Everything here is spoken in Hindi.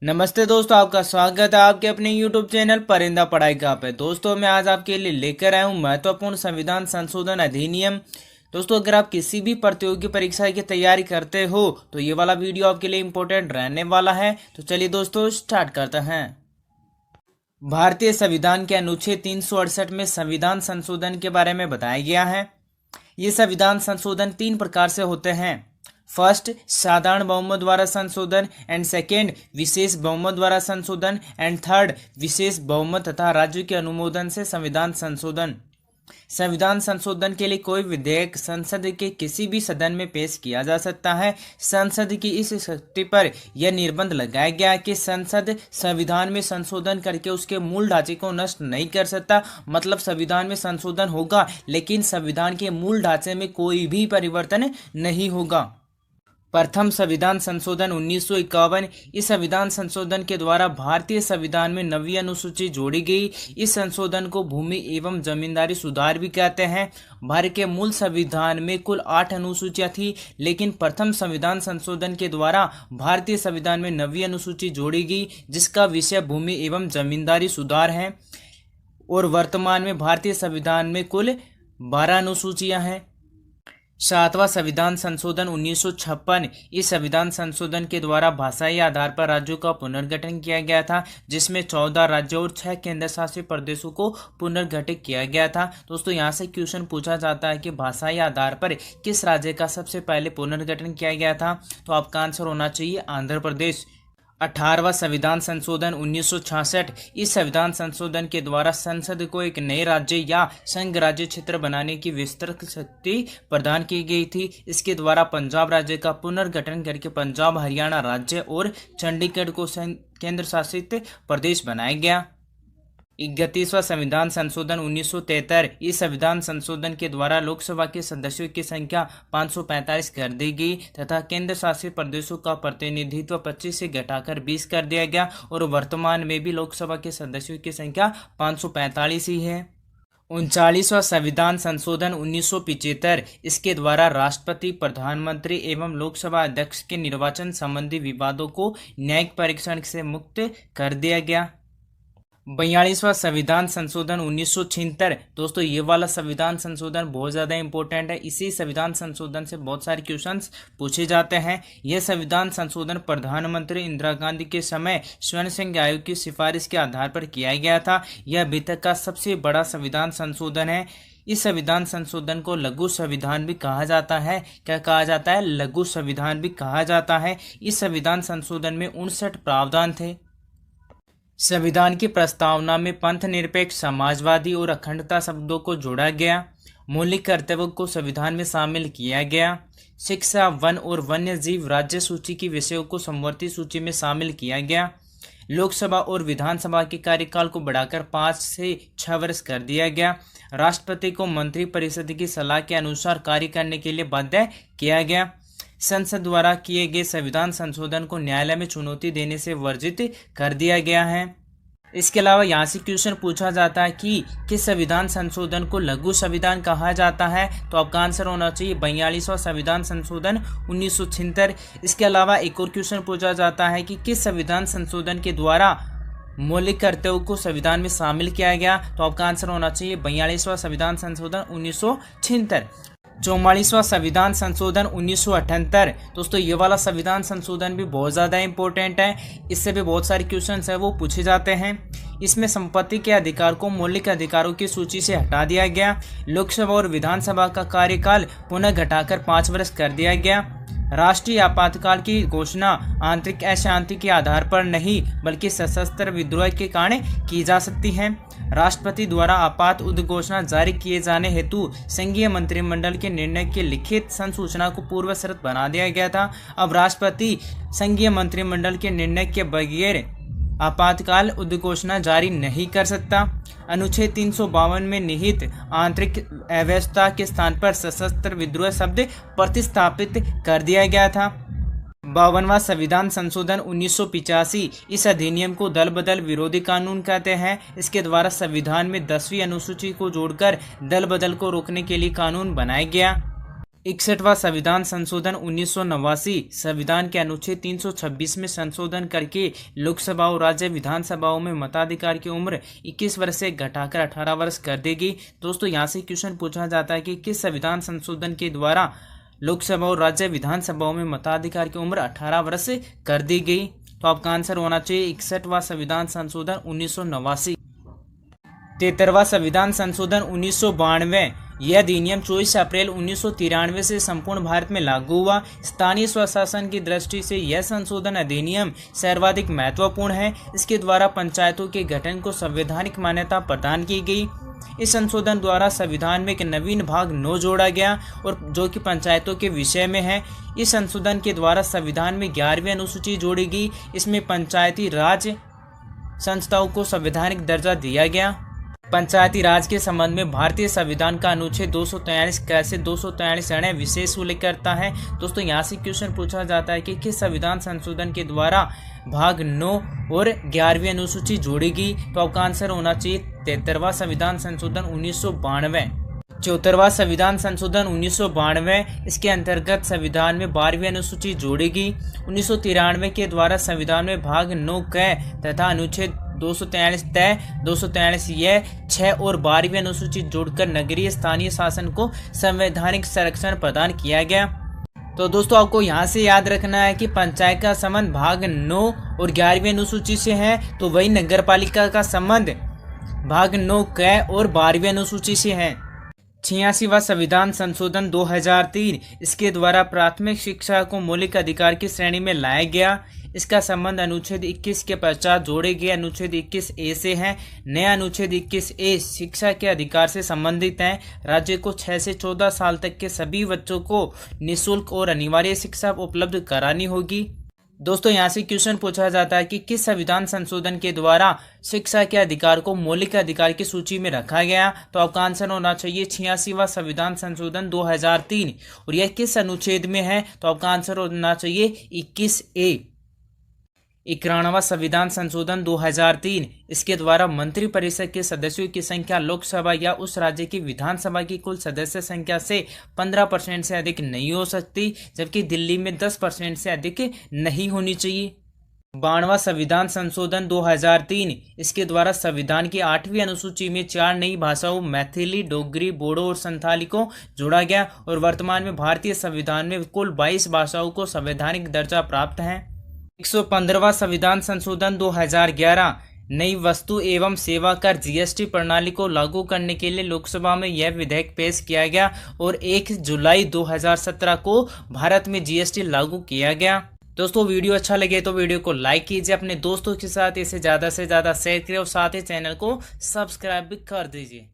नमस्ते दोस्तों, आपका स्वागत है आपके अपने YouTube चैनल परिंदा पढ़ाई का पे। दोस्तों मैं आज आपके लिए लेकर आया हूँ महत्वपूर्ण संविधान संशोधन अधिनियम। दोस्तों अगर आप किसी भी प्रतियोगी परीक्षा की तैयारी करते हो तो ये वाला वीडियो आपके लिए इम्पोर्टेंट रहने वाला है। तो चलिए दोस्तों स्टार्ट करते हैं। भारतीय संविधान के अनुच्छेद 368 में संविधान संशोधन के बारे में बताया गया है। ये संविधान संशोधन 3 प्रकार से होते हैं। फर्स्ट, साधारण बहुमत द्वारा संशोधन, एंड सेकेंड, विशेष बहुमत द्वारा संशोधन, एंड थर्ड, विशेष बहुमत तथा राज्यों के अनुमोदन से संविधान संशोधन। संविधान संशोधन के लिए कोई विधेयक संसद के किसी भी सदन में पेश किया जा सकता है। संसद की इस शक्ति पर यह निर्बंध लगाया गया कि संसद संविधान में संशोधन करके उसके मूल ढांचे को नष्ट नहीं कर सकता। मतलब संविधान में संशोधन होगा लेकिन संविधान के मूल ढांचे में कोई भी परिवर्तन नहीं होगा। प्रथम संविधान संशोधन 1951। इस संविधान संशोधन के द्वारा भारतीय संविधान में नवी अनुसूची जोड़ी गई। इस संशोधन को भूमि एवं जमींदारी सुधार भी कहते हैं। भारत के मूल संविधान में कुल 8 अनुसूचियां थी, लेकिन प्रथम संविधान संशोधन के द्वारा भारतीय संविधान में नवी अनुसूची जोड़ी गई जिसका विषय भूमि एवं जमींदारी सुधार है। और वर्तमान में भारतीय संविधान में कुल 12 अनुसूचियां हैं। सातवां संविधान संशोधन 1956। इस संविधान संशोधन के द्वारा भाषाई आधार पर राज्यों का पुनर्गठन किया गया था, जिसमें 14 राज्यों और 6 केंद्र शासित प्रदेशों को पुनर्गठित किया गया था। दोस्तों यहाँ से क्वेश्चन पूछा जाता है कि भाषाई आधार पर किस राज्य का सबसे पहले पुनर्गठन किया गया था, तो आपका आंसर होना चाहिए आंध्र प्रदेश। 18वां संविधान संशोधन 1966। इस संविधान संशोधन के द्वारा संसद को एक नए राज्य या संघ राज्य क्षेत्र बनाने की विस्तृत शक्ति प्रदान की गई थी। इसके द्वारा पंजाब राज्य का पुनर्गठन करके पंजाब, हरियाणा राज्य और चंडीगढ़ को केंद्र शासित प्रदेश बनाया गया। 31वां संविधान संशोधन 1973। इस संविधान संशोधन के द्वारा लोकसभा के सदस्यों की संख्या 545 कर दी गई तथा केंद्र शासित प्रदेशों का प्रतिनिधित्व 25 से घटाकर 20 कर दिया गया और वर्तमान में भी लोकसभा के सदस्यों की संख्या 545 ही है। 39वां संविधान संशोधन 1975। इसके द्वारा राष्ट्रपति, प्रधानमंत्री एवं लोकसभा अध्यक्ष के निर्वाचन संबंधी विवादों को न्यायिक परीक्षण से मुक्त कर दिया गया। 42वां संविधान संशोधन 1976। दोस्तों ये वाला संविधान संशोधन बहुत ज़्यादा इंपॉर्टेंट है। इसी संविधान संशोधन से बहुत सारे क्वेश्चंस पूछे जाते हैं। यह संविधान संशोधन प्रधानमंत्री इंदिरा गांधी के समय स्वर्ण सिंह आयोग की सिफारिश के आधार पर किया गया था। यह अभी तक का सबसे बड़ा संविधान संशोधन है। इस संविधान संशोधन को लघु संविधान भी कहा जाता है। क्या कहा जाता है? लघु संविधान भी कहा जाता है। इस संविधान संशोधन में 59 प्रावधान थे। संविधान की प्रस्तावना में पंथ निरपेक्ष, समाजवादी और अखंडता शब्दों को जोड़ा गया। मौलिक कर्तव्यों को संविधान में शामिल किया गया। शिक्षा, वन और वन्य जीव राज्य सूची की विषयों को समवर्ती सूची में शामिल किया गया। लोकसभा और विधानसभा के कार्यकाल को बढ़ाकर 5 से 6 वर्ष कर दिया गया। राष्ट्रपति को मंत्रिपरिषद की सलाह के अनुसार कार्य करने के लिए बाध्य किया गया। संसद द्वारा किए गए संविधान संशोधन को न्यायालय में चुनौती देने से वर्जित कर दिया गया है। इसके अलावा यहाँ से क्वेश्चन पूछा जाता है कि किस संविधान संशोधन को लघु संविधान कहा जाता है, तो आपका आंसर होना चाहिए 42वां संविधान संशोधन 1976। इसके अलावा एक और क्वेश्चन पूछा जाता है कि किस संविधान संशोधन के द्वारा मौलिक कर्तव्यों को संविधान में शामिल किया गया, तो आपका आंसर होना चाहिए 42वां संविधान संशोधन 1976। 44वां संविधान संशोधन 1978। दोस्तों ये वाला संविधान संशोधन भी बहुत ज़्यादा इंपॉर्टेंट है। इससे भी बहुत सारे क्वेश्चंस है वो पूछे जाते हैं। इसमें संपत्ति के अधिकार को मौलिक अधिकारों की सूची से हटा दिया गया। लोकसभा और विधानसभा का कार्यकाल पुनः घटाकर 5 वर्ष कर दिया गया। राष्ट्रीय आपातकाल की घोषणा आंतरिक अशांति के आधार पर नहीं बल्कि सशस्त्र विद्रोह के कारण की जा सकती है। राष्ट्रपति द्वारा आपात उद्घोषणा जारी किए जाने हेतु संघीय मंत्रिमंडल के निर्णय की लिखित संसूचना को पूर्व शर्त बना दिया गया था। अब राष्ट्रपति संघीय मंत्रिमंडल के निर्णय के बगैर आपातकाल उद्घोषणा जारी नहीं कर सकता। अनुच्छेद 352 में निहित आंतरिक अव्यवस्था के स्थान पर सशस्त्र विद्रोह शब्द प्रतिस्थापित कर दिया गया था। 52वां संविधान संशोधन 1985। इस अधिनियम को दल बदल विरोधी कानून कहते हैं। इसके द्वारा संविधान में 10वीं अनुसूची को जोड़कर दल बदल को रोकने के लिए कानून बनाया गया। 61वां संविधान संशोधन 1989 संविधान के अनुच्छेद 326 में संशोधन करके लोकसभा और राज्य विधानसभाओं में मताधिकार की उम्र 21 वर्ष से घटाकर 18 वर्ष कर दी गई। दोस्तों यहाँ से क्वेश्चन पूछा जाता है कि किस संविधान संशोधन के द्वारा लोकसभा और राज्य विधानसभाओं में मताधिकार की उम्र 18 वर्ष से कर दी गई। तो आपका आंसर होना चाहिए 61वां संविधान संशोधन 1989। 73वां संविधान संशोधन 1992 यह अधिनियम 24 अप्रैल 1993 से संपूर्ण भारत में लागू हुआ। स्थानीय स्वशासन की दृष्टि से यह संशोधन अधिनियम सर्वाधिक महत्वपूर्ण है। इसके द्वारा पंचायतों के गठन को संवैधानिक मान्यता प्रदान की गई। इस संशोधन द्वारा संविधान में एक नवीन भाग 9 जोड़ा गया और जो कि पंचायतों के विषय में है। इस संशोधन के द्वारा संविधान में 11वीं अनुसूची जोड़ी गई। इसमें पंचायती राज संस्थाओं को संवैधानिक दर्जा दिया गया। पंचायती राज के संबंध में भारतीय संविधान का अनुच्छेद 243 कैसे 243 विशेष उल्लेख करता है। दोस्तों यहाँ से क्वेश्चन पूछा जाता है कि किस संविधान संशोधन के द्वारा भाग 9 और 11वीं अनुसूची जोड़ी गई। तो आपका आंसर होना चाहिए 73वां संविधान संशोधन 1992। 74वां संविधान संशोधन 1992 इसके अंतर्गत संविधान में 12वीं अनुसूची जोड़ी गई। 1993 के द्वारा संविधान में भाग 9 क तथा अनुच्छेद 243 तय 243 यह 6 और 12वीं अनुसूची जोड़कर नगरीय स्थानीय शासन को संवैधानिक संरक्षण प्रदान किया गया। तो दोस्तों आपको यहाँ से याद रखना है कि पंचायत का संबंध भाग 9 और 11वीं अनुसूची से है, तो वही नगरपालिका का संबंध भाग 9 क और 12वीं अनुसूची से है। 86वां संविधान संशोधन 2003 इसके द्वारा प्राथमिक शिक्षा को मौलिक अधिकार की श्रेणी में लाया गया। इसका संबंध अनुच्छेद 21 के पश्चात जोड़े गए अनुच्छेद 21A से है। नया अनुच्छेद 21A शिक्षा के अधिकार से संबंधित है। राज्य को 6 से 14 साल तक के सभी बच्चों को निःशुल्क और अनिवार्य शिक्षा उपलब्ध करानी होगी। दोस्तों यहाँ से क्वेश्चन पूछा जाता है कि किस संविधान संशोधन के द्वारा शिक्षा के अधिकार को मौलिक अधिकार की सूची में रखा गया। तो आपका आंसर होना चाहिए 86वां संविधान संशोधन 2003 और यह किस अनुच्छेद में है। तो आपका आंसर होना चाहिए 21A। 91वां संविधान संशोधन 2003 इसके द्वारा मंत्रिपरिषद के सदस्यों की संख्या लोकसभा या उस राज्य की विधानसभा की कुल सदस्य संख्या से 15% से अधिक नहीं हो सकती, जबकि दिल्ली में 10% से अधिक नहीं होनी चाहिए। 92वां संविधान संशोधन 2003 इसके द्वारा संविधान की 8वीं अनुसूची में 4 नई भाषाओं मैथिली, डोगरी, बोडो और संथाली को जोड़ा गया और वर्तमान में भारतीय संविधान में कुल 22 भाषाओं को संवैधानिक दर्जा प्राप्त है। 115वां संविधान संशोधन 2011 नई वस्तु एवं सेवा कर जीएसटी प्रणाली को लागू करने के लिए लोकसभा में यह विधेयक पेश किया गया और 1 जुलाई 2017 को भारत में जीएसटी लागू किया गया। दोस्तों वीडियो अच्छा लगे तो वीडियो को लाइक कीजिए, अपने दोस्तों के साथ इसे ज़्यादा से ज़्यादा शेयर करें और साथ ही चैनल को सब्सक्राइब भी कर दीजिए।